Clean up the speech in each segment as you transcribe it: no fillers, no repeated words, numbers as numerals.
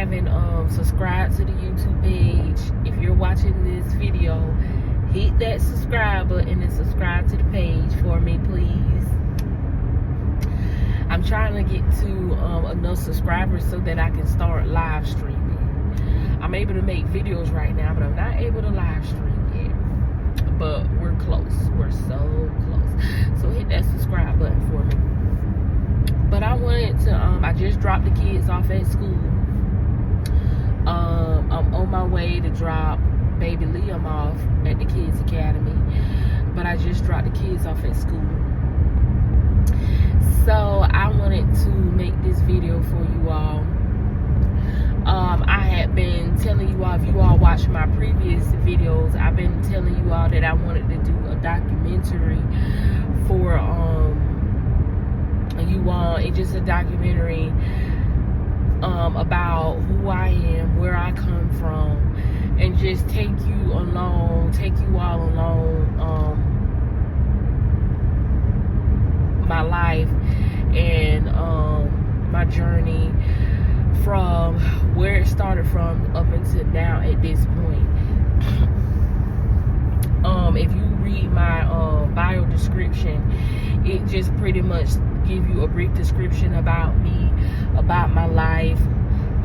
haven't subscribed to the YouTube page, if you're watching this video, hit that subscribe button and subscribe to the page for me, please. I'm trying to get to enough subscribers so that I can start live streaming. I'm able to make videos right now, but I'm not able to live stream yet. But we're close. We're so close. So hit that subscribe button for me. But I wanted to, I just dropped the kids off at school. I'm on my way to drop baby Liam off at the Kids Academy. But I just dropped the kids off at school. So I wanted to make this video for you all. I had been telling you all, if you all watched my previous videos, I've been telling you all that I wanted to do a documentary for you all. It's just a documentary about who I am, where I come from, and just take you all along my life and my journey from where it started from up until now at this point. If you read my bio description, it just pretty much give you a brief description about me, about my life,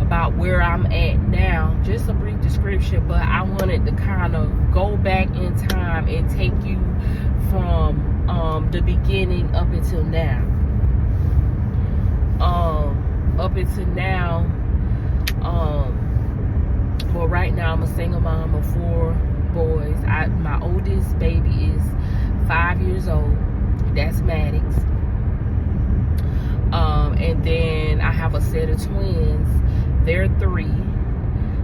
about where I'm at now. Just a brief description, but I wanted to kind of go back in time and take you from the beginning up until now. Well, right now I'm a single mom of 4 boys. My oldest baby is 5 years old. That's Maddox. And then I have a set of twins. They're 3.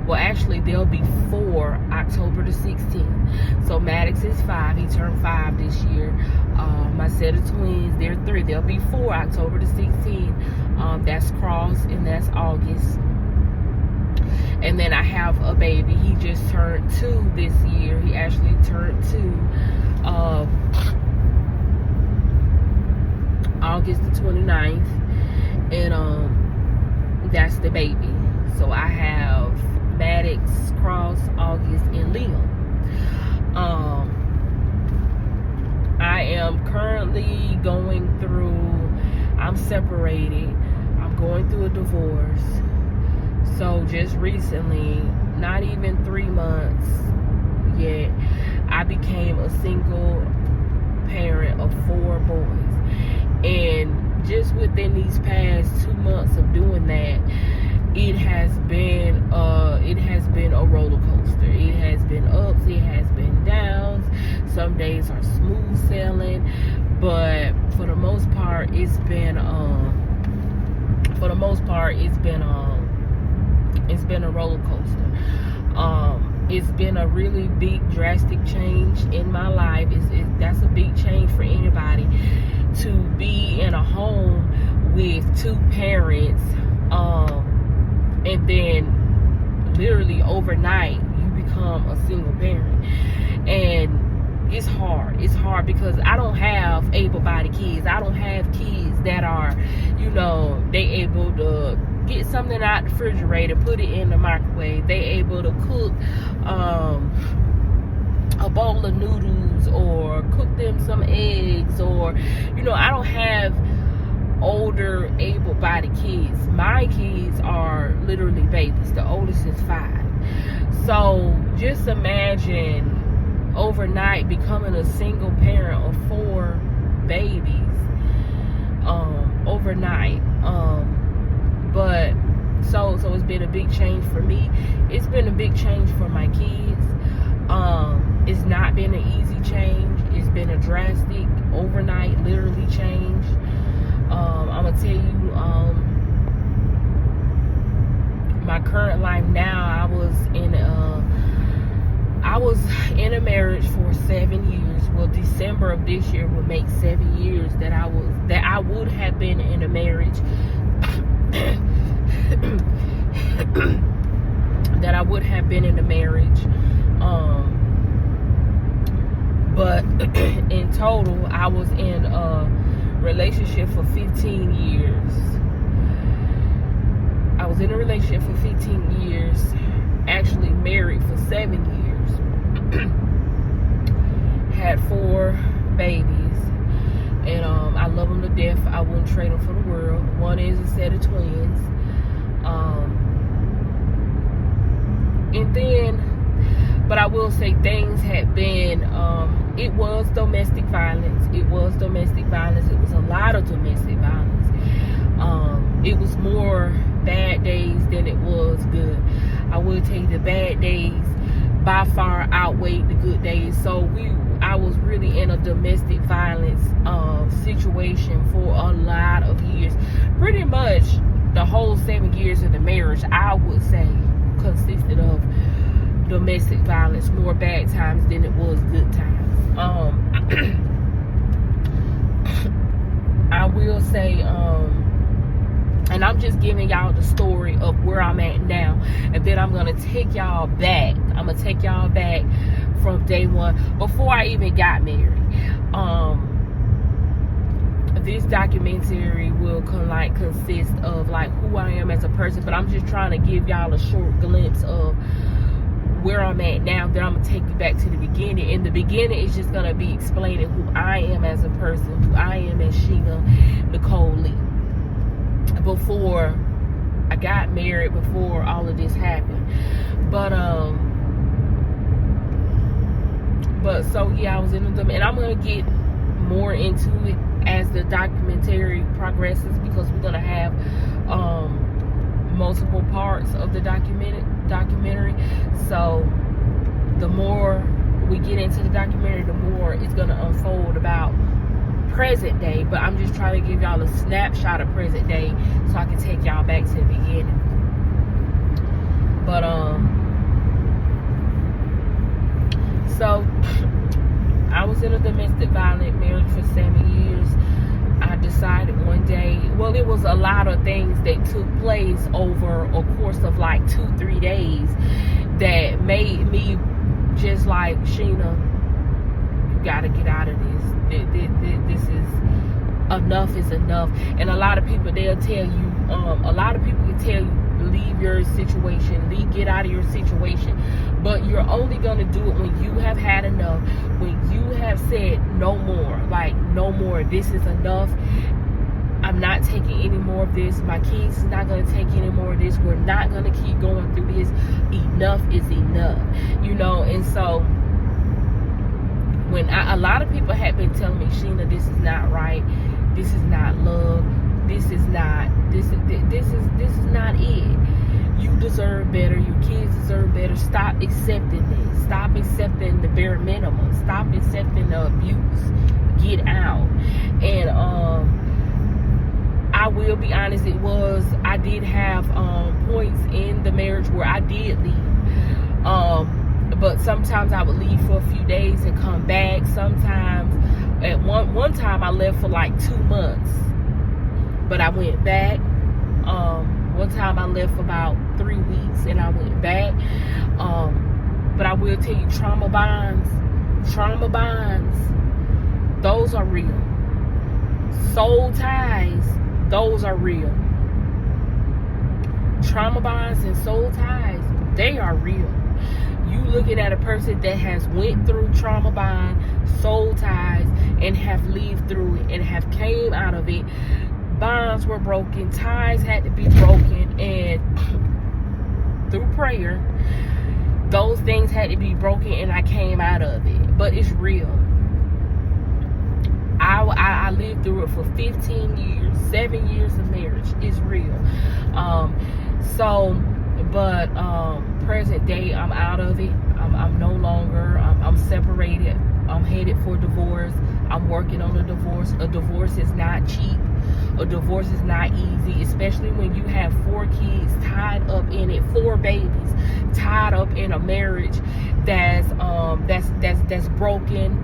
Well, actually, they'll be 4 October the 16th. So Maddox is 5. He turned 5 this year. My set of twins, they're 3. They'll be 4 October the 16th. That's Cross and that's August. And then I have a baby. He just turned 2 this year. He actually turned 2 August the 29th. And that's the baby. So I have Maddox, Cross, August, and Liam. I am currently going through, I'm separated. I'm going through a divorce. So just recently, not even 3 months yet, I became a single parent of 4 boys. And just within these past 2 months of doing that, it has been a roller coaster. It has been ups, it has been downs. Some days are smooth sailing, but for the most part, it's been a roller coaster. It's been a really big, drastic change in my life. That's a big change for anybody, to be in a home with 2 parents, and then literally overnight you become a single parent. And it's hard because I don't have able-bodied kids. I don't have kids that are, they able to get something out the refrigerator, put it in the microwave. They able to cook a bowl of noodles or cook them some eggs, or I don't have older able-bodied kids. My kids are literally babies. The oldest is 5. So just imagine overnight becoming a single parent of 4 babies overnight. But so it's been a big change for me. It's been a big change for my kids. It's not been an easy change. It's been a drastic, overnight, literally change. I'm gonna tell you, my current life now. I was in a marriage for 7 years. Well, December of this year will make 7 years that I would have been in a marriage. That I would have been in a marriage. But in total, I was in a relationship for 15 years. I was in a relationship for 15 years, actually married for 7 years, had 4 babies, and I love them to death. I wouldn't trade them for the world. One is a set of twins. And then, but I will say things had been, it was domestic violence. It was domestic violence. It was a lot of domestic violence. It was more bad days than it was good. I will tell you, the bad days by far outweighed the good days. So I was really in a domestic violence situation for a lot of years. Pretty much the whole 7 years of the marriage, I would say, consisted of domestic violence, more bad times than it was good times. I will say, and I'm just giving y'all the story of where I'm at now, and then I'm gonna take y'all back. I'm gonna take y'all back from day one, before I even got married. This documentary will consist of like who I am as a person, but I'm just trying to give y'all a short glimpse of where I'm at now. Then I'm gonna take you back to the beginning. In the beginning, it's just gonna be explaining who I am as a person, who I am as Sheena Nicole Lee, before I got married, before all of this happened. But so yeah, I was in them, and I'm gonna get more into it as the documentary progresses, because we're gonna have multiple parts of the documentary. So the more we get into the documentary, the more it's gonna unfold about present day. But I'm just trying to give y'all a snapshot of present day so I can take y'all back to the beginning. But so I was in a domestic violent marriage for 7 years. I decided one day, well, it was a lot of things that took place over a course of like 2-3 days that made me just like, Sheena, you gotta get out of this. This is enough is enough. And a lot of people, they'll tell you, a lot of people can tell you, leave your situation, get out of your situation, but you're only gonna do it when you have had enough, when you have said no more, like no more, this is enough, I'm not taking any more of this, my kids is not gonna take any more of this, we're not gonna keep going through this, enough is enough, you know. And so when a lot of people have been telling me, Sheena, this is not right, this is not love, this is not it. You deserve better. Your kids deserve better. Stop accepting this. Stop accepting the bare minimum. Stop accepting the abuse. Get out. And I will be honest, I did have points in the marriage where I did leave. But sometimes I would leave for a few days and come back. Sometimes at one time I left for like 2 months, but I went back. One time I left for about 3 weeks and I went back. But I will tell you, trauma bonds, those are real. Soul ties, those are real. Trauma bonds and soul ties, they are real. You looking at a person that has went through trauma bond, soul ties, and have lived through it and have came out of it. Bonds were broken, ties had to be broken, and through prayer, those things had to be broken, and I came out of it. But it's real. I lived through it for 15 years, 7 years of marriage. It's real. Present day, I'm out of it. I'm no longer, I'm separated. I'm headed for divorce. I'm working on a divorce. A divorce is not cheap. A divorce is not easy, especially when you have 4 kids tied up in it, 4 babies tied up in a marriage that's broken,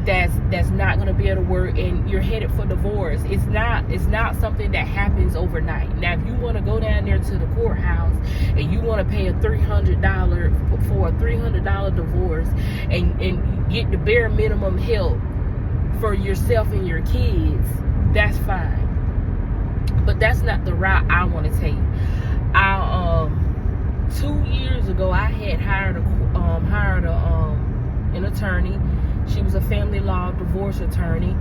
that's not going to be able to work, and you're headed for divorce. It's not something that happens overnight. Now, if you want to go down there to the courthouse and you want to pay $300 for a $300 divorce and get the bare minimum help for yourself and your kids, that's fine. But that's not the route I want to take. I 2 years ago I had hired an attorney. She was a family law divorce attorney,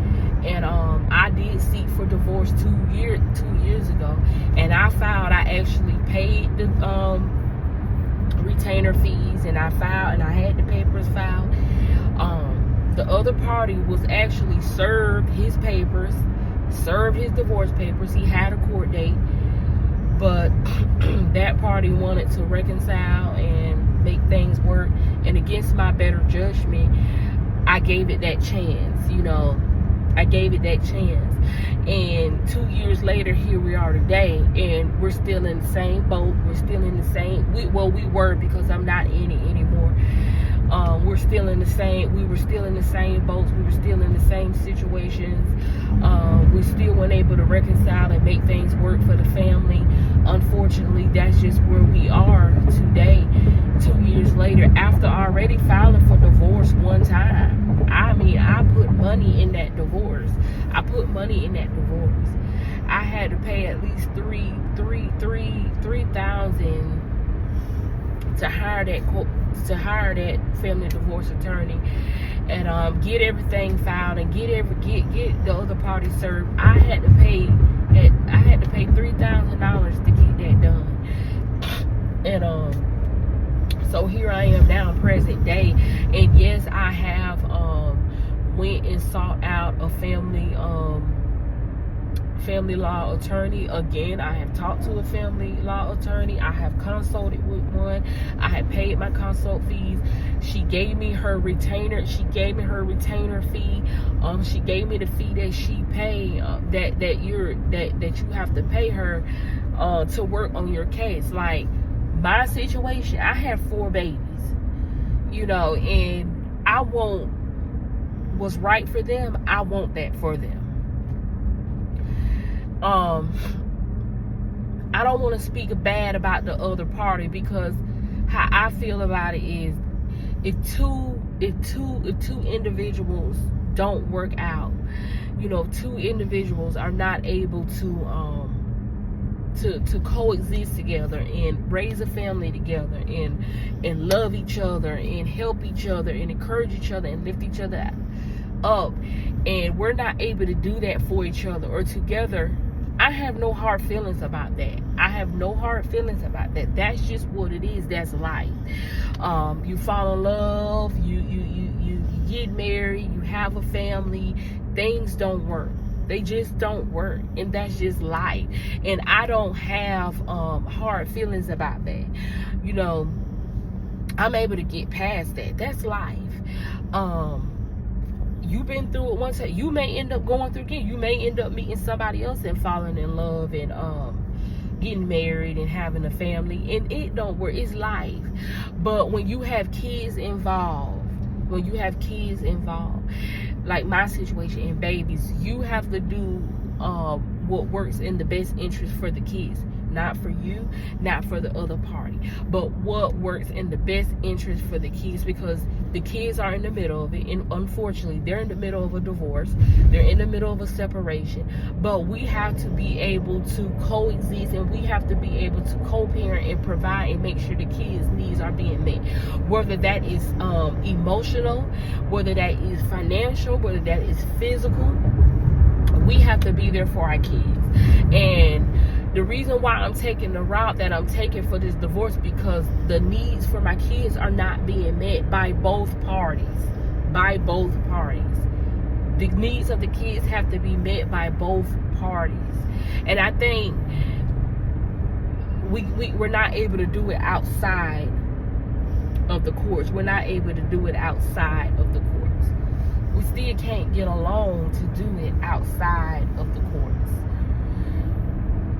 and I did seek for divorce 2 years ago, and I actually paid the retainer fees, and I had the papers filed. The other party was actually served his divorce papers. He had a court date, but that party wanted to reconcile and make things work, and against my better judgment, I gave it that chance. I gave it that chance, and 2 years later, here we are today, and we're still in the same boat. We're still in the same. We were, because I'm not in it anymore. We were still in the same boats. We were still in the same situations. We still weren't able to reconcile and make things work for the family. Unfortunately, that's just where we are today, 2 years later, after already filing for divorce one time. I put money in that divorce. I had to pay at least $3,000 to hire that family divorce attorney, and get everything filed and get the other party served. I had to pay $3,000 to get that done, and so here I am now, present day, and yes, I have went and sought out a family law attorney. Again, I have talked to a family law attorney. I have consulted with one. I have paid my consult fees. She gave me her retainer. She gave me her retainer fee. She gave me the fee that she paid. That you have to pay her to work on your case. Like my situation, I have 4 babies. And I want what's right for them. I want that for them. I don't want to speak bad about the other party, because how I feel about it is, if two individuals don't work out, two individuals are not able to coexist together and raise a family together and love each other and help each other and encourage each other and lift each other up, and we're not able to do that for each other or together, I have no hard feelings about that. That's just what it is. That's life. You fall in love, you get married, you have a family, things don't work. They just don't work, and that's just life. And I don't have hard feelings about that. I'm able to get past that. That's life. You've been through it once. You may end up going through again. You may end up meeting somebody else and falling in love and getting married and having a family, and it don't work. It's life. But when you have kids involved, like my situation and babies, you have to do what works in the best interest for the kids. Not for you, not for the other party, but what works in the best interest for the kids, because the kids are in the middle of it, and unfortunately they're in the middle of a divorce, they're in the middle of a separation, but we have to be able to coexist, and we have to be able to co-parent and provide and make sure the kids' needs are being met, whether that is emotional, whether that is financial, whether that is physical. We have to be there for our kids. And the reason why I'm taking the route that I'm taking for this divorce, because the needs for my kids are not being met by both parties. The needs of the kids have to be met by both parties. And I think we're not able to do it outside of the courts. We still can't get along to do it outside of the courts.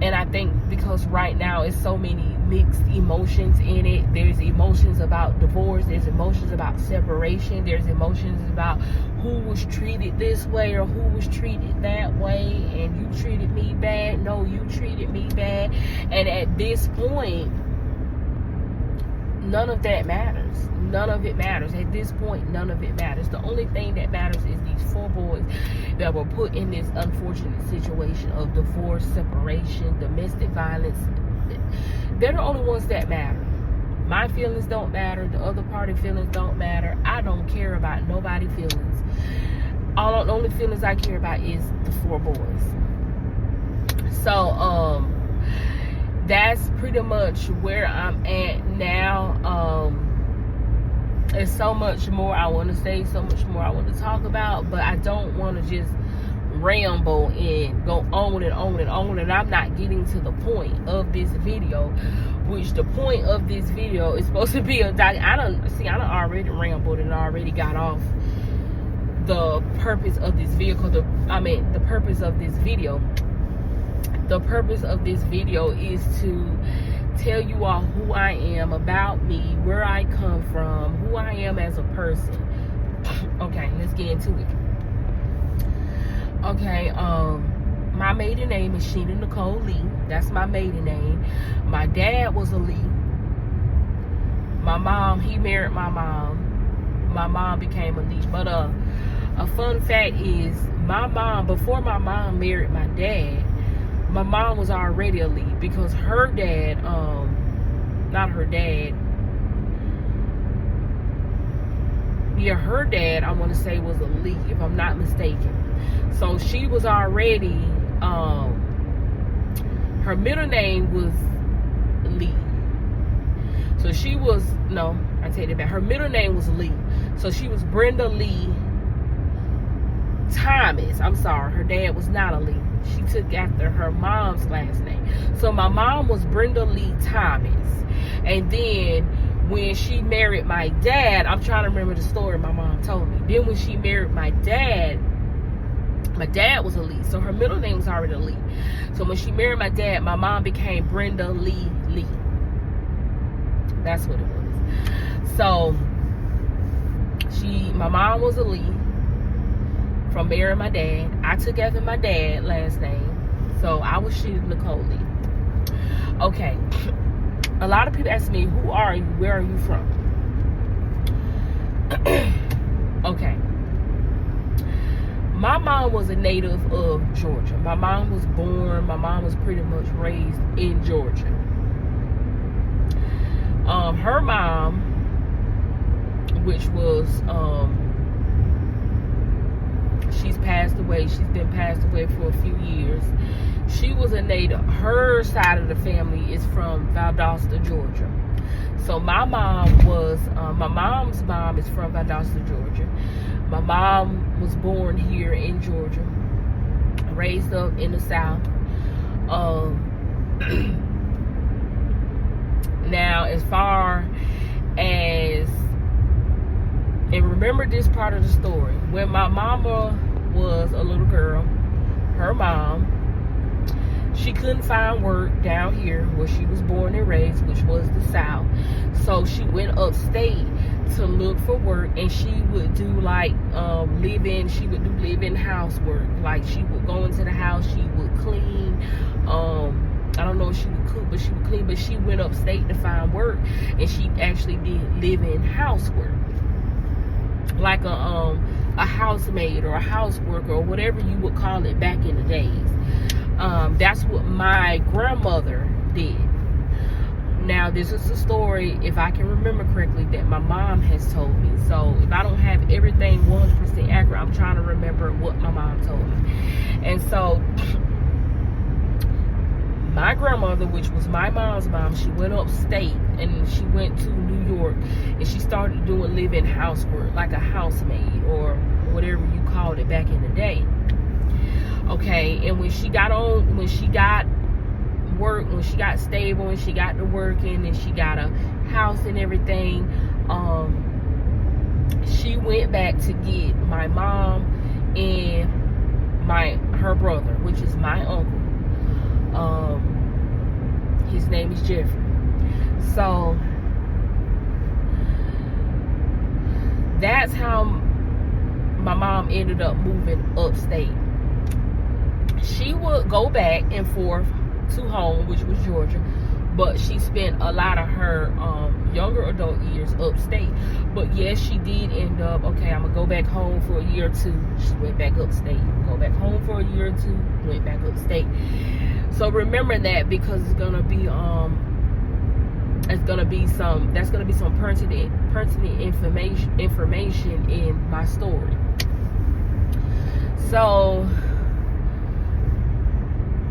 And I think because right now it's so many mixed emotions in it. There's emotions about divorce, there's emotions about separation, there's emotions about who was treated this way or who was treated that way, and you treated me bad, no, you treated me bad. And at this point, none of that matters. At this point, none of it matters. The only thing that matters is these 4 boys that were put in this unfortunate situation of divorce, separation, domestic violence. they're the only ones that matter. My feelings don't matter. The other party feelings don't matter. I don't care about nobody's feelings. The only feelings I care about is the 4 boys. So that's pretty much where I'm at now. There's so much more I want to say, so much more I want to talk about, but I don't want to just ramble and go on and on and on, and I'm not getting to the point of this video, which the point of this video is supposed to be I done already rambled and already got off the purpose of this vehicle. The purpose of this video. The purpose of this video is to tell you all who I am, about me, where I come from, who I am as a person. Okay, let's get into it. Okay, my maiden name is Sheena Nicole Lee. That's my maiden name. My dad was a Lee. My mom, he married my mom. My mom became a Lee. But a fun fact is, my mom, before my mom married my dad, my mom was already a Lee, because her dad, her dad, I want to say, was a Lee, if I'm not mistaken. So she was already, her middle name was Lee. So she was, no, I take it back. Her middle name was Lee. So she was Brenda Lee Thomas. I'm sorry, her dad was not a Lee. She took after her mom's last name. So my mom was Brenda Lee Thomas. And then when she married my dad, I'm trying to remember the story my mom told me. Then when she married my dad was a Lee. So her middle name was already a Lee. So when she married my dad, my mom became Brenda Lee Lee. That's what it was. So my mom was a Lee from marrying my dad. I took after my dad's last name. So I was Sheena Nicole Lee. Okay. A lot of people ask me, who are you? Where are you from? Okay. My mom was a native of Georgia. My mom was pretty much raised in Georgia. Her mom, which was, she's passed away. She's been passed away for a few years. She was a native. Her side of the family is from Valdosta, Georgia. So my mom's mom is from Valdosta, Georgia. My mom was born here in Georgia, raised up in the South. Now, as far as, and remember this part of the story, when my mama was a little girl, her mom, she couldn't find work down here where she was born and raised, which was the South. So she went upstate to look for work, and she would do like live-in housework. Like, she would go into the house, she would clean. I don't know if she would cook, but she would clean. But she went upstate to find work, and she actually did live-in housework, like a housemaid or a houseworker or whatever you would call it back in the days. That's what my grandmother did. Now, this is a story, if I can remember correctly, that my mom has told me. So if I don't have everything 100% accurate, I'm trying to remember what my mom told me. And so my grandmother, which was my mom's mom, she went upstate and she went to New York, and she started doing live-in housework, like a housemaid or whatever you called it back in the day. Okay, and when she got work, when she got stable and she got to working and she got a house and everything, she went back to get my mom and her brother, which is my uncle. His name is Jeffrey. So that's how my mom ended up moving upstate. She would go back and forth to home, which was Georgia, but she spent a lot of her younger adult years upstate. But yes, she did end up, okay, I'm gonna go back home for a year or two. She went back upstate. Go back home for a year or two, went back upstate. So remember that, because it's gonna be that's gonna be some pertinent information in my story. So,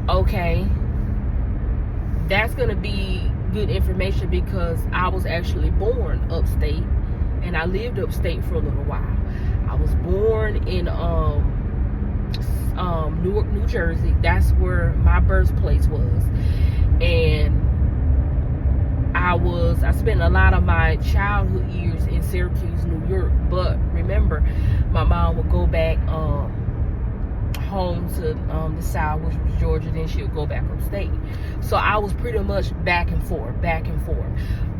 okay, that's gonna be good information because I was actually born upstate, and I lived upstate for a little while. I was born in Newark, New Jersey. That's where my birthplace was, and I spent a lot of my childhood years in Syracuse, New York. But remember, my mom would go back home to the South, which was Georgia. Then she would go back upstate. So I was pretty much back and forth.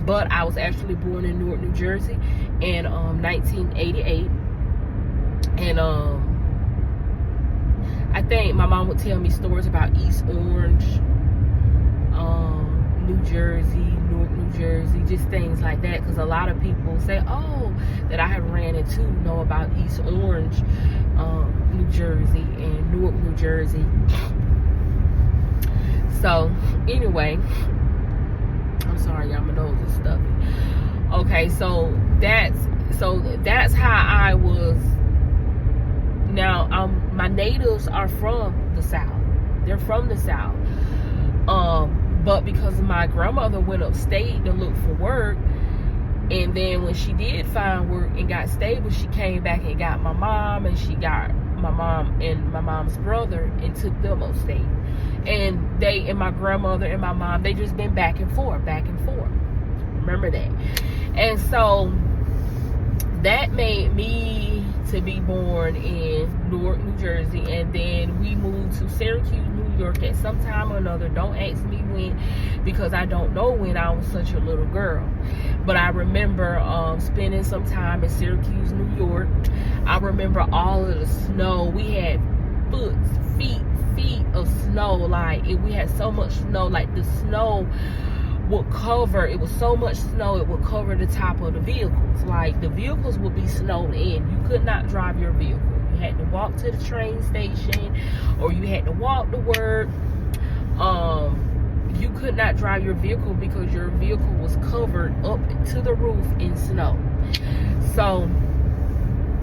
But I was actually born in Newark, New Jersey in 1988, and I think my mom would tell me stories about East Orange, New Jersey, Newark, New Jersey, just things like that. Because a lot of people say, oh, that I have ran into know about East Orange, New Jersey, and Newark, New Jersey. So anyway, I'm sorry, y'all, my nose is stuffy. Okay, so that's how I was. Now, my natives are from the South. They're from the South. But because my grandmother went upstate to look for work, and then when she did find work and got stable, she came back and got my mom, and she got my mom and my mom's brother and took them upstate. And my grandmother and my mom, they just been back and forth. Remember that. And so that made me to be born in Newark, New Jersey, and then we moved to Syracuse, New York at some time or another. Don't ask me when, because I don't know when. I was such a little girl. But I remember spending some time in Syracuse, New York. I remember all of the snow. We had feet of snow. Like, we had so much snow. Like, the snow would cover, it was so much snow, it would cover the top of the vehicles. Like, the vehicles would be snowed in. You could not drive your vehicle. You had to walk to the train station, or you had to walk to work. You could not drive your vehicle because your vehicle was covered up to the roof in snow. So,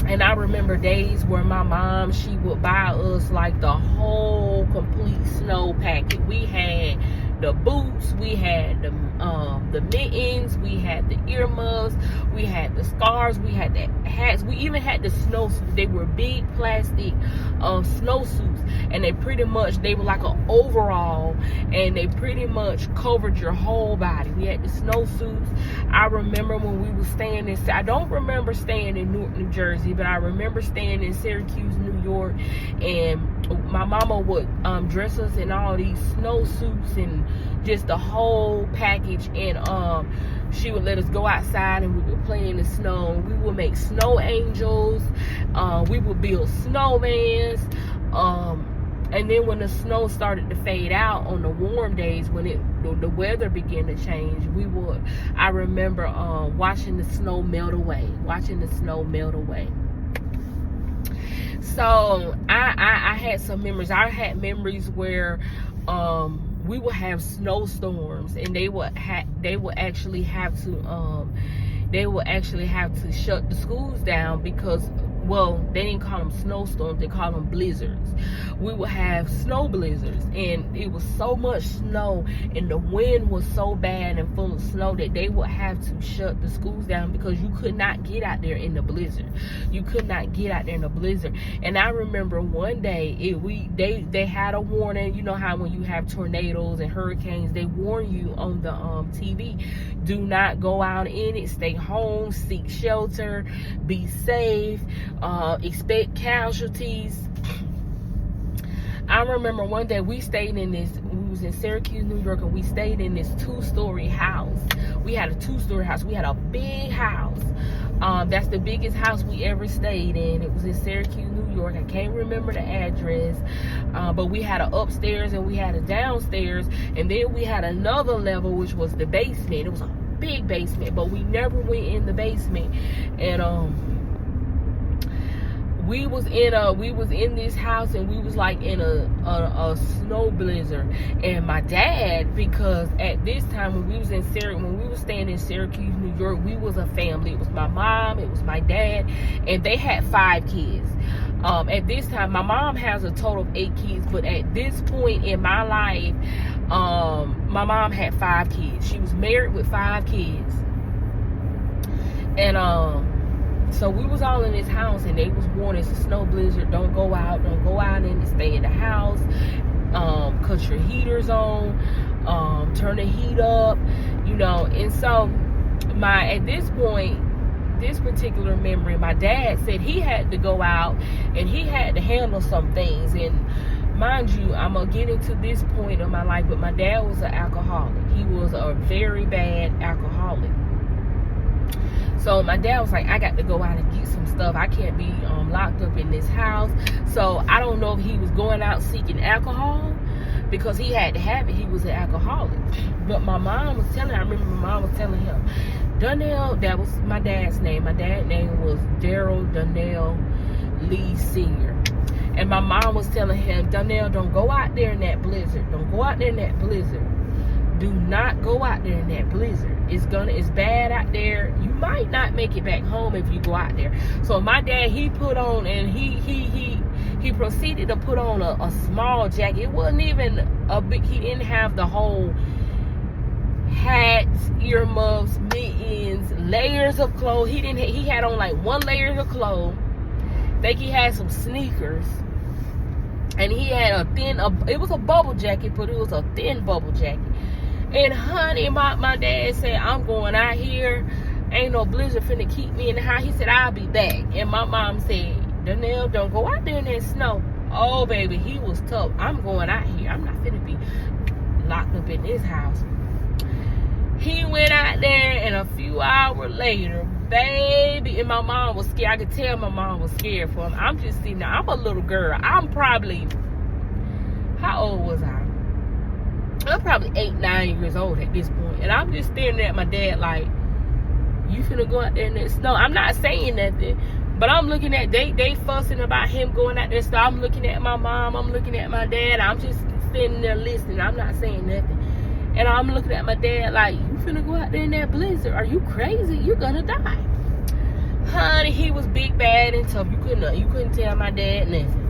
and I remember days where my mom, she would buy us like the whole complete snow packet. We had the boots, we had the mittens, we had the earmuffs, we had the scarves, we had the hats, we even had the snowsuits. They were big plastic snowsuits, and they were like an overall, and they pretty much covered your whole body. We had the snowsuits. I remember when we were staying I don't remember staying in Newark, New Jersey, but I remember staying in Syracuse, New York, and my mama would dress us in all these snowsuits and just the whole package, and she would let us go outside and we would play in the snow. We would make snow angels. We would build snowmans. And then when the snow started to fade out on the warm days, when the weather began to change, I remember watching the snow melt away. So I had some memories. I had memories where we would have snowstorms, and they would actually have to shut the schools down because, well, they didn't call them snowstorms, they call them blizzards. We would have snow blizzards, and it was so much snow, and the wind was so bad and full of snow that they would have to shut the schools down because you could not get out there in the blizzard. And I remember one day they had a warning. You know how when you have tornadoes and hurricanes, they warn you on the TV, do not go out in it, stay home, seek shelter, be safe, expect casualties. I remember one day we was in Syracuse, New York, and we stayed in this 2-story house. We had a 2-story house. We had a big house. That's the biggest house we ever stayed in. It was in Syracuse, New York. I can't remember the address. But we had an upstairs and we had a downstairs. And then we had another level, which was the basement. It was a big basement, but we never went in the basement. And we was in this house, and we was like in a snow blizzard. And my dad, because at this time when we was staying in Syracuse, New York, we was a family. It was my mom, it was my dad, and they had 5 kids. At this time, my mom has a total of 8 kids, but at this point in my life, my mom had 5 kids. She was married with 5 kids. And so we was all in this house, and they was warning, it's a snow blizzard, don't go out and stay in the house, cut your heaters on, turn the heat up, you know. And so at this point, this particular memory, my dad said he had to go out and he had to handle some things. And mind you, I'm gonna get into this point of my life, but my dad was an alcoholic. He was a very bad alcoholic. So my dad was like, I got to go out and get some stuff. I can't be locked up in this house. So I don't know if he was going out seeking alcohol, because he had to have it. He was an alcoholic. But my mom was telling, I remember my mom was telling him, Donnell, that was my dad's name. My dad's name was Daryl Donnell Lee Sr. And my mom was telling him, Donnell, don't go out there in that blizzard. Don't go out there in that blizzard. Do not go out there in that blizzard. It's bad out there. You might not make it back home if you go out there. So my dad, he put on, and he proceeded to put on a small jacket. It wasn't even a big, he didn't have the whole hats, earmuffs, mittens, layers of clothes. He had on like 1 layer of clothes. I think he had some sneakers. And he had it was a bubble jacket, but it was a thin bubble jacket. And honey, my dad said, I'm going out here. Ain't no blizzard finna keep me in the house. He said, I'll be back. And my mom said, Donnell, don't go out there in that snow. Oh, baby, he was tough. I'm going out here. I'm not finna be locked up in this house. He went out there, and a few hours later, baby, and my mom was scared. I could tell my mom was scared for him. I'm just sitting there. I'm a little girl. I'm probably, how old was I? I'm probably 8, 9 years old at this point. And I'm just staring at my dad like, you finna go out there in that snow? I'm not saying nothing, but I'm looking at, they fussing about him going out there. So I'm looking at my mom. I'm looking at my dad. I'm just sitting there listening. I'm not saying nothing. And I'm looking at my dad like, you finna go out there in that blizzard? Are you crazy? You're gonna die. Honey, he was big, bad, and tough. You couldn't tell my dad nothing.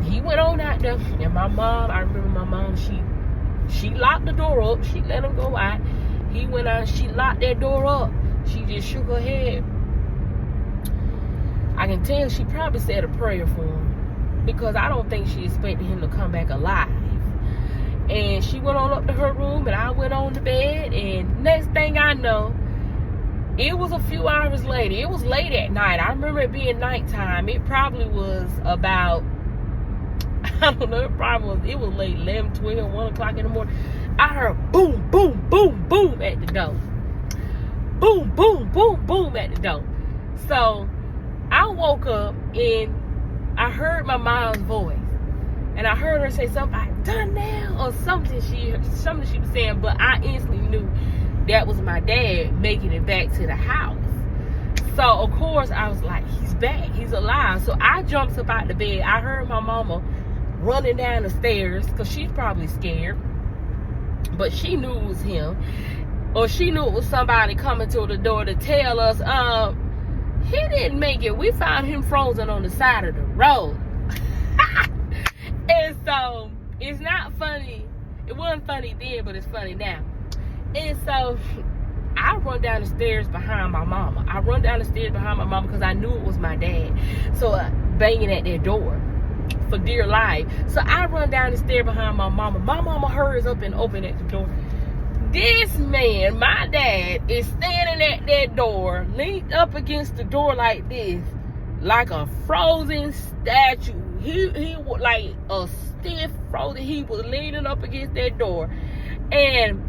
He went on out there, and my mom, I remember my mom, she locked the door up. She let him go out. He went out, she locked that door up. She just shook her head. I can tell she probably said a prayer for him, because I don't think she expected him to come back alive. And she went on up to her room, and I went on to bed. And next thing I know, it was a few hours later. It was late at night. I remember it being nighttime. It probably was about, I don't know, it was late, 11, 12, 1 o'clock in the morning. I heard boom, boom, boom, boom at the door. Boom, boom, boom, boom at the door. So I woke up, and I heard my mom's voice. And I heard her say something like, Donnell, or something she was saying, but I instantly knew that was my dad making it back to the house. So, of course, I was like, he's back, he's alive. So I jumped up out the bed. I heard my mama running down the stairs, because she's probably scared. But she knew it was him. Or she knew it was somebody coming to the door to tell us, he didn't make it. We found him frozen on the side of the road. And so, it's not funny. It wasn't funny then, but it's funny now. And so, I run down the stairs behind my mama. Because I knew it was my dad. So, banging at their door for dear life. So, I run down the stairs behind my mama. My mama hurries up and open at the door. This man, my dad, is standing at that door, leaned up against the door like this, like a frozen statue. He was like a stiff frozen. He was leaning up against that door, and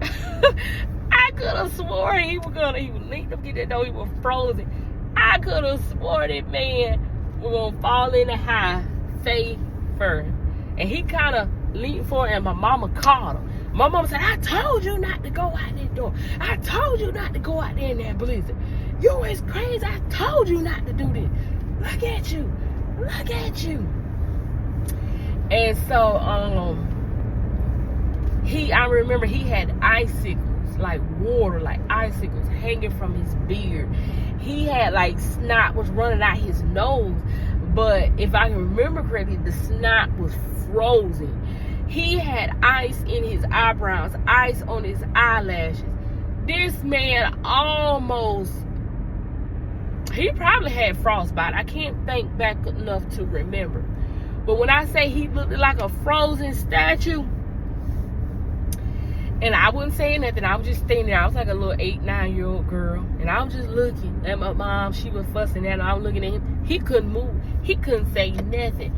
I could have sworn he was leaning up against that door. He was frozen. I could have sworn that man was gonna fall in the house face first, and he kind of leaned forward, and my mama called him. My mama said, I told you not to go out that door. I told you not to go out there in that blizzard. You is crazy. I told you not to do this. look at you, look at you. And so, I remember he had icicles, like water, like icicles hanging from his beard. He had like snot was running out his nose, but if I can remember correctly, the snot was frozen. He had ice in his eyebrows, ice on his eyelashes. This man he probably had frostbite. I can't think back enough to remember. But when I say he looked like a frozen statue, and I wasn't saying nothing, I was just standing there. I was like a little 8-9-year-old girl, and I was just looking at my mom. She was fussing at him. I was looking at him. He couldn't move. He couldn't say nothing.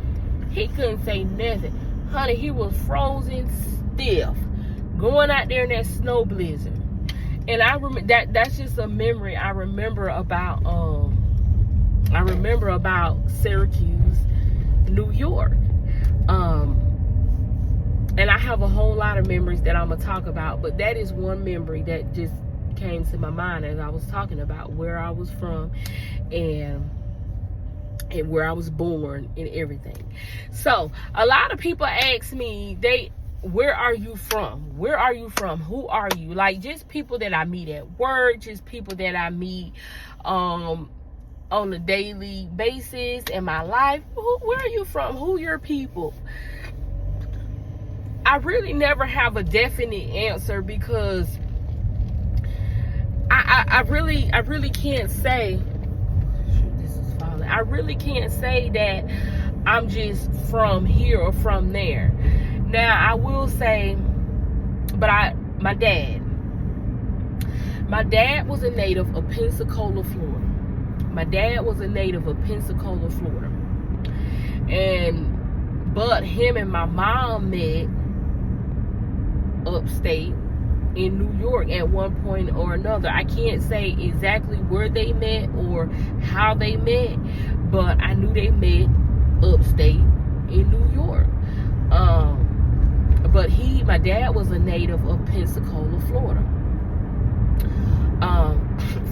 He couldn't say nothing. Honey, he was frozen stiff, going out there in that snow blizzard. And I remember that's just a memory I remember about Syracuse, New York. And I have a whole lot of memories that I'm gonna talk about, but that is one memory that just came to my mind as I was talking about where I was from and where I was born and everything. So a lot of people ask me, where are you from? Where are you from? Who are you? Like, just people that I meet at work, just people that I meet on a daily basis in my life. Where are you from? Who your people? I really never have a definite answer because I really can't say. This is falling. I really can't say that I'm just from here or from there. Now I will say, my dad was a native of Pensacola, Florida. My dad was a native of Pensacola, Florida. But him and my mom met upstate in New York at one point or another. I can't say exactly where they met or how they met, but I knew they met upstate in New York. But my dad was a native of Pensacola, Florida.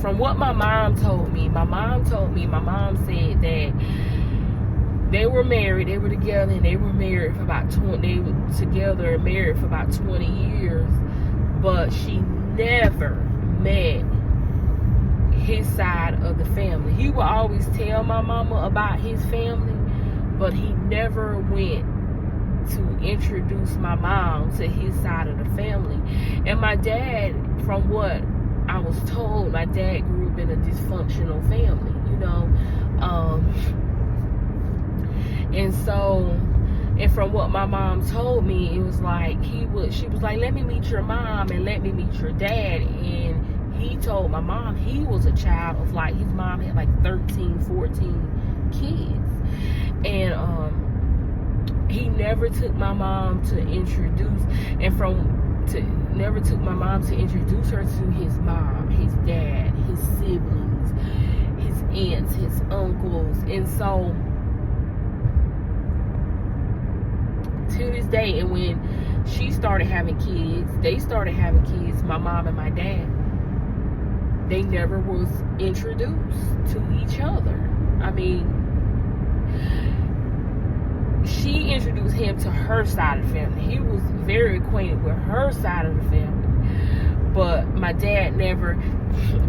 From what my mom told me, my mom said that they were married, they were together, and they were married for about 20 years, but she never met his side of the family. He would always tell my mama about his family, but he never went to introduce my mom to his side of the family. And my dad, from what I was told, my dad grew up in a dysfunctional family, and from what my mom told me, it was like she was like, let me meet your mom and let me meet your dad. And he told my mom he was a child of, like, his mom had like 13, 14 kids. And he never took my mom to introduce her to his mom, his dad, his siblings, his aunts, his uncles. And so to this day, and when she started having kids, they started having kids, my mom and my dad, they never was introduced to each other. I mean, she introduced him to her side of the family. He was very acquainted with her side of the family, but my dad never.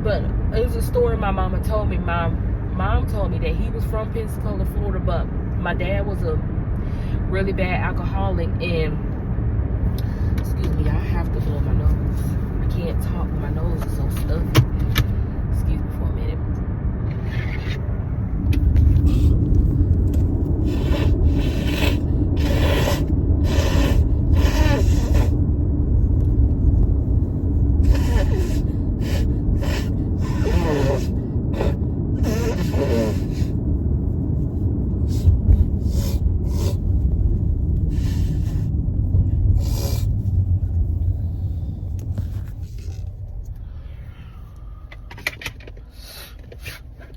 But it was a story my mama told me. My mom told me that he was from Pensacola, Florida, but my dad was a really bad alcoholic. And excuse me, I have to blow my nose. I can't talk, my nose is so stuffy. Excuse me for a minute.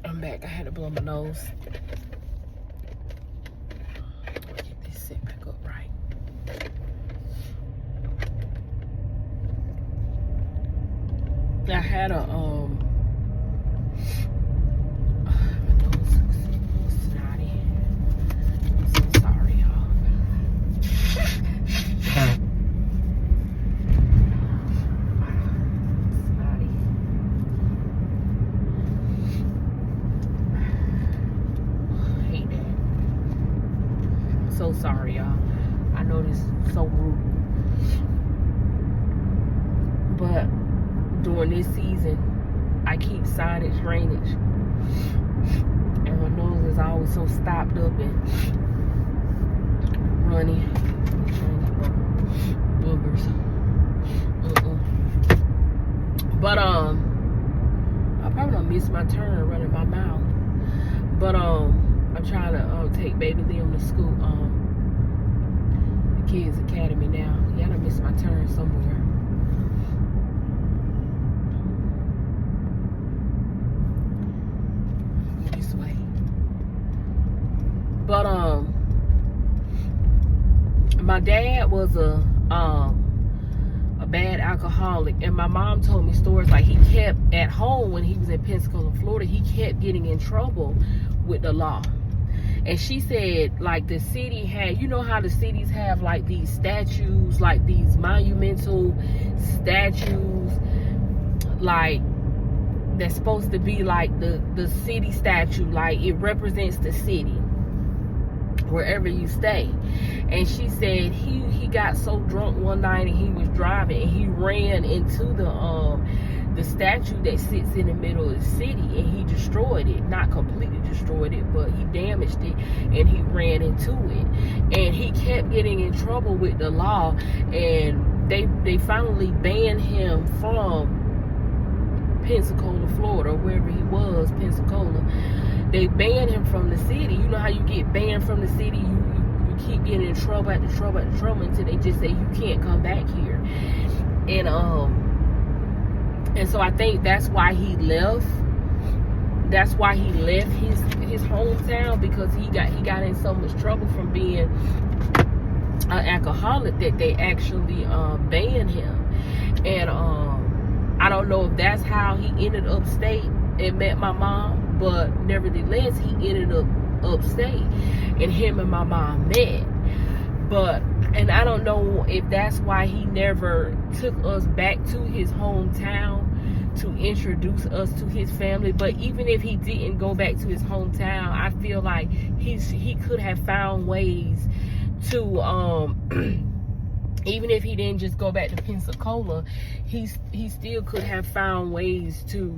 I'm back. I had to blow my nose. Get this set back up right. I had a my nose is sorry, y'all. I know this is so rude. But during this season, I keep signage drainage. And my nose is always so stopped up and runny. Boogers. But I probably don't miss my turn running my mouth. But I'm trying to take baby Liam to school, the kids academy now. Yeah, I done missed my turn somewhere. Go this way. But my dad was a bad alcoholic, and my mom told me stories like he kept at home when he was in Pensacola, Florida. He kept getting in trouble with the law. And she said, like, the city had, you know how the cities have like these statues, like these monumental statues, like that's supposed to be like the city statue, like it represents the city wherever you stay. And she said he got so drunk one night and he was driving and he ran into the statue that sits in the middle of the city, and he destroyed it. Not completely destroyed it, but he damaged it and he ran into it. And he kept getting in trouble with the law, and they finally banned him from Pensacola, Florida, wherever he was, Pensacola. They banned him from the city. You know how you get banned from the city? You keep getting in trouble after trouble after trouble until they just say you can't come back here. And so I think that's why he left. That's why he left his hometown, because he got in so much trouble from being an alcoholic that they actually banned him. And I don't know if that's how he ended up upstate and met my mom, but nevertheless he ended up upstate and him and my mom met. And I don't know if that's why he never took us back to his hometown to introduce us to his family. But even if he didn't go back to his hometown, I feel like he could have found ways to even if he didn't just go back to Pensacola, he still could have found ways to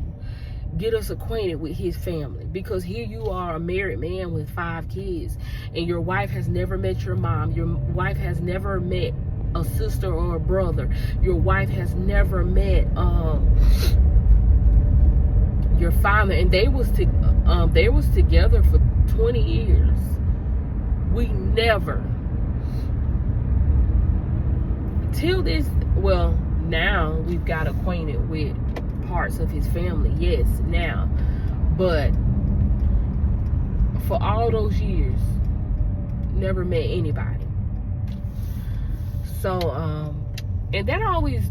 get us acquainted with his family. Because here you are, a married man with 5 kids, and your wife has never met your mom. Your wife has never met a sister or a brother. Your wife has never met your father, and they was together for 20 years. We never, till this, well, now we've got acquainted with parts of his family, yes, now, but for all those years, never met anybody. So and that always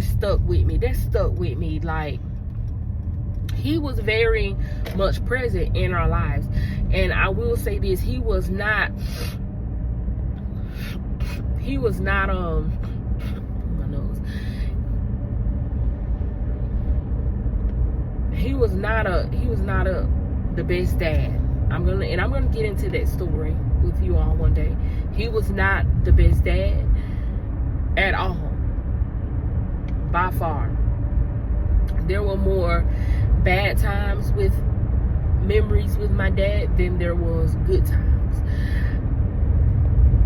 stuck with me. That stuck with me. Like, he was very much present in our lives. And I will say this, he was not my nose. He was not the best dad. I'm gonna get into that story with you all one day. He was not the best dad at all, by far. There were more bad times with memories with my dad than there was good times.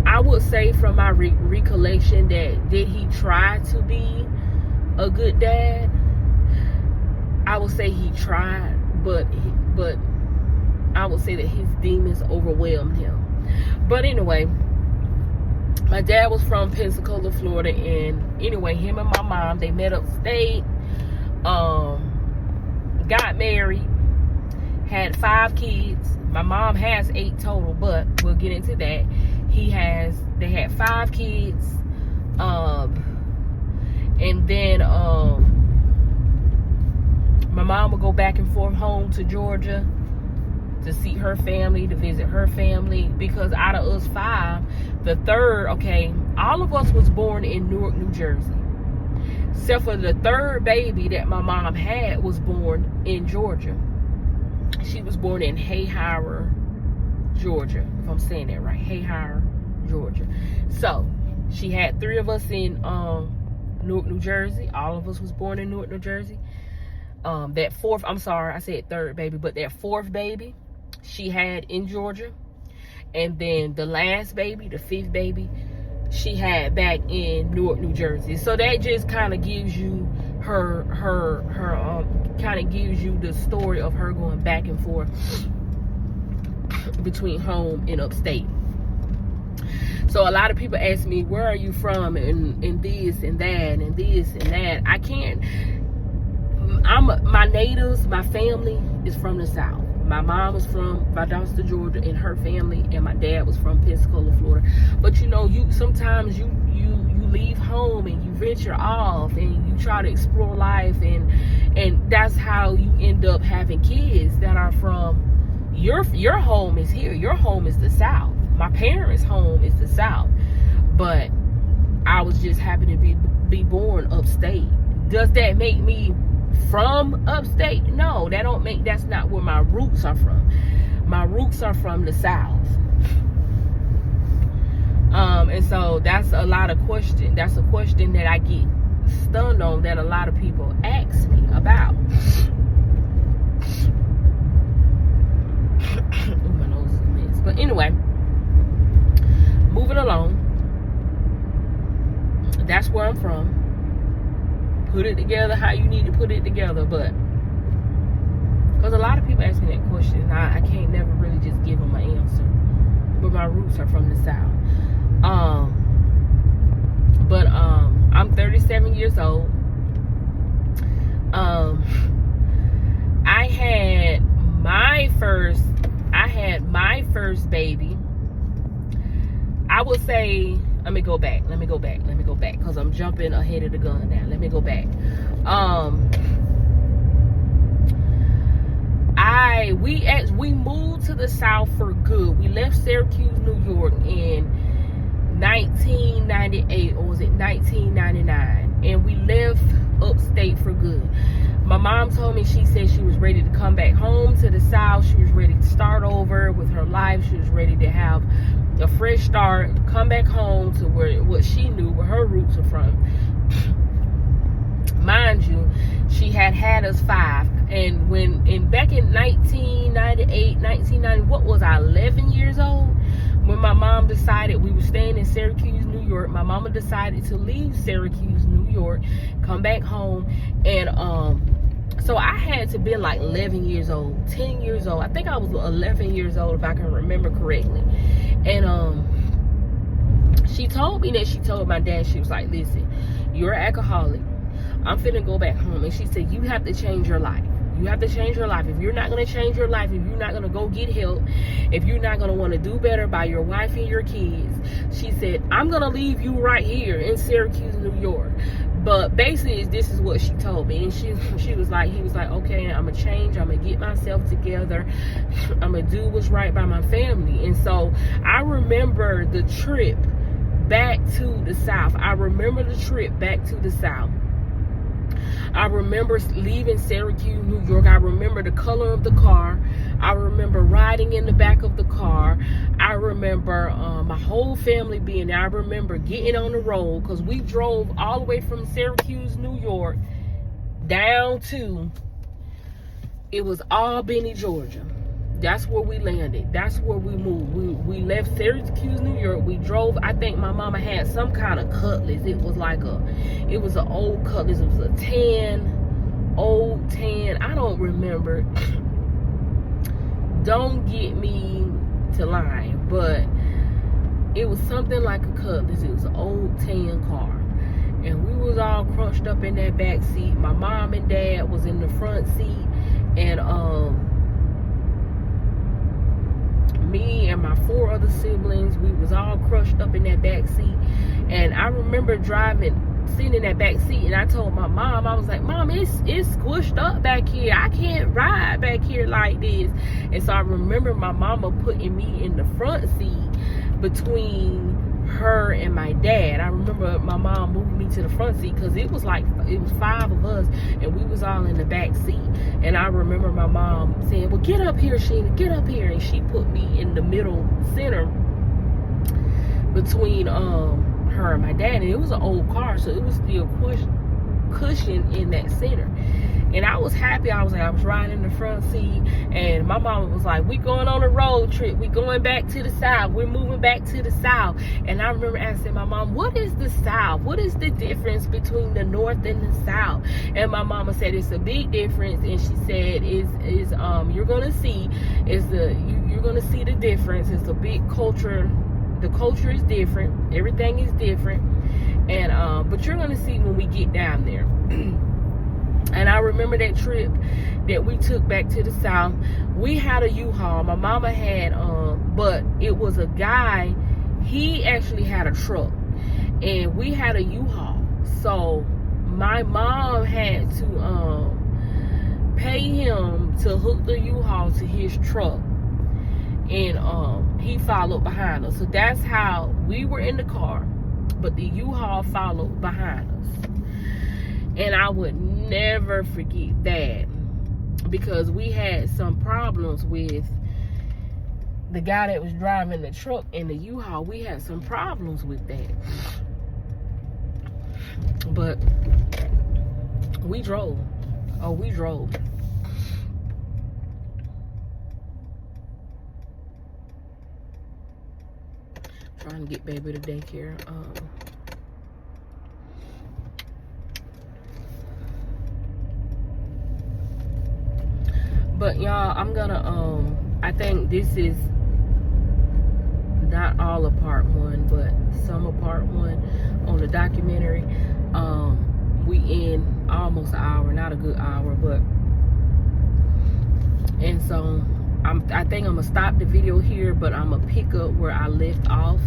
I would say from my recollection that did he try to be a good dad? I would say he tried, but I would say that his demons overwhelmed him. But anyway, my dad was from Pensacola, Florida, and anyway, him and my mom, they met upstate, got married, had 5 kids. My mom has 8 total, but we'll get into that. They had 5 kids, and then my mom would go back and forth home to Georgia to see her family, to visit her family, because out of us 5, the third, okay, all of us was born in Newark, New Jersey, except for the third baby that my mom had was born in Georgia. She was born in Hayhire, Georgia, if I'm saying that right, Hayhire, So she had 3 of us in Newark, New Jersey. All of us was born in Newark, New Jersey. That 4th, I'm sorry, I said 3rd baby, but that 4th baby she had in Georgia. And then the last baby, the 5th baby, she had back in Newark, New Jersey. So that just kind of gives you her kind of gives you the story of her going back and forth between home and upstate. So a lot of people ask me, where are you from, and this and that and this and that. I can't. My natives, my family is from the South. My mom was from Valdosta, Georgia, and her family, and my dad was from Pensacola, Florida. But you know, sometimes you leave home and you venture off and you try to explore life, and that's how you end up having kids that are from your home is here. Your home is the South. My parents' home is the South, but I was just happy to be born upstate. Does that make me from upstate? No, that's not where my roots are from. My roots are from the South. And so that's a lot of question. That's a question that I get stunned on, that a lot of people ask me about. My nose is a mess. But anyway, moving along. That's where I'm from. Put it together how you need to put it together, but because a lot of people ask me that question, I can't never really just give them an answer. But my roots are from the South. I'm 37 years old. I had my first baby. I would say, let me go back, because I'm jumping ahead of the gun now. Let me go back. We moved to the South for good. We left Syracuse, New York in 1998, or was it 1999? And we left upstate for good. My mom told me, she said she was ready to come back home to the South. She was ready to start over with her life. She was ready to have a fresh start, come back home to what she knew, where her roots are from. Mind you, she had us 5, and back in 1998, 1990, what was I, 11 years old? When my mom decided, we were staying in Syracuse, New York. My mama decided to leave Syracuse, New York, come back home, and so I had to be like 11 years old, 10 years old. I think I was 11 years old, if I can remember correctly. And she told me that she told my dad, she was like, listen, you're an alcoholic. I'm finna go back home. And she said, you have to change your life. You have to change your life. If you're not going to change your life, if you're not going to go get help, if you're not going to want to do better by your wife and your kids, she said, I'm going to leave you right here in Syracuse, New York. But basically, this is what she told me. And he was like, okay, I'm going to change. I'm going to get myself together. I'm going to do what's right by my family. And so I remember the trip back to the South. I remember leaving Syracuse, New York. I remember the color of the car. I remember riding in the back of the car. I remember my whole family being there. I remember getting on the road, because we drove all the way from Syracuse, New York, down to, it was Albany, Georgia. That's where we landed. That's where we moved. We left Syracuse, New York. We drove. I think my mama had some kind of Cutlass. It was an old Cutlass. It was a old tan. I don't remember. Don't get me to lying, but it was something like a Cutlass. It was an old tan car. And we was all crunched up in that back seat. My mom and dad was in the front seat. And me and my 4 other siblings, we was all crushed up in that back seat. And I remember sitting in that back seat, and I told my mom, I was like, Mom, it's squished up back here. I can't ride back here like this. And so I remember my mama putting me in the front seat between her and my dad. I remember my mom moved me to the front seat, because it was 5 of us, and we was all in the back seat. And I remember my mom saying, well, get up here, Sheena, get up here. And she put me in the middle center between her and my dad, and it was an old car, so it was still cushion in that center. And I was happy. I was riding in the front seat, and my mama was like, we going on a road trip, we going back to the South, we're moving back to the South. And I remember asking my mom, what is the South? What is the difference between the North and the South? And my mama said it's a big difference, and she said you're gonna see you're gonna see the difference. It's a big culture. The culture is different, everything is different, and but you're gonna see when we get down there. And I remember that trip that we took back to the South. We had a U-Haul. My mama had, but it was a guy. He actually had a truck, and we had a U-Haul. So my mom had to pay him to hook the U-Haul to his truck, and he followed behind us. So that's how we were in the car, but the U-Haul followed behind us. And I would never forget that, because we had some problems with the guy that was driving the truck and the U-Haul. We had some problems with that. But we drove. Oh, we drove. Trying to get baby to daycare. But y'all, I'm gonna I think this is not all of part one, but some of part one on the documentary. We in almost an hour, not a good hour, but, and so I think I'm gonna stop the video here, but I'm gonna pick up where I left off.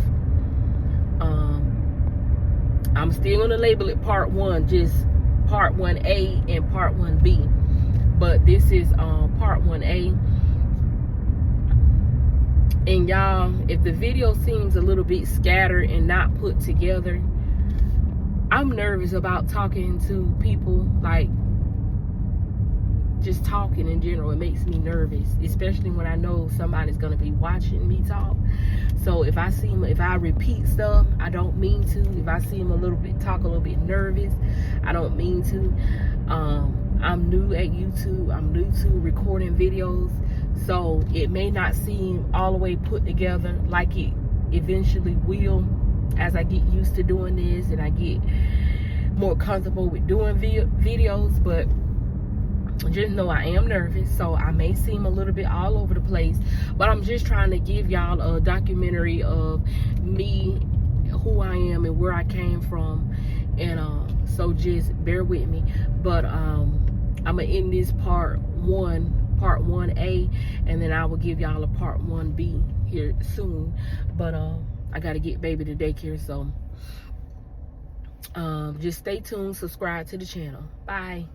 I'm still gonna label it part one, just part 1A and part 1B. But this is part 1A. And y'all, if the video seems a little bit scattered and not put together, I'm nervous about talking to people, like just talking in general. It makes me nervous, especially when I know somebody's gonna be watching me talk. So if I repeat stuff, I don't mean to. If I seem talk a little bit nervous, I don't mean to. I'm new at YouTube. I'm new to recording videos, so it may not seem all the way put together like it eventually will as I get used to doing this and I get more comfortable with doing videos. But just know I am nervous, so I may seem a little bit all over the place, but I'm just trying to give y'all a documentary of me, who I am and where I came from, and so just bear with me. But I'm gonna end this part 1A, and then I will give y'all a part 1B here soon. But I gotta get baby to daycare, so just stay tuned, subscribe to the channel. Bye.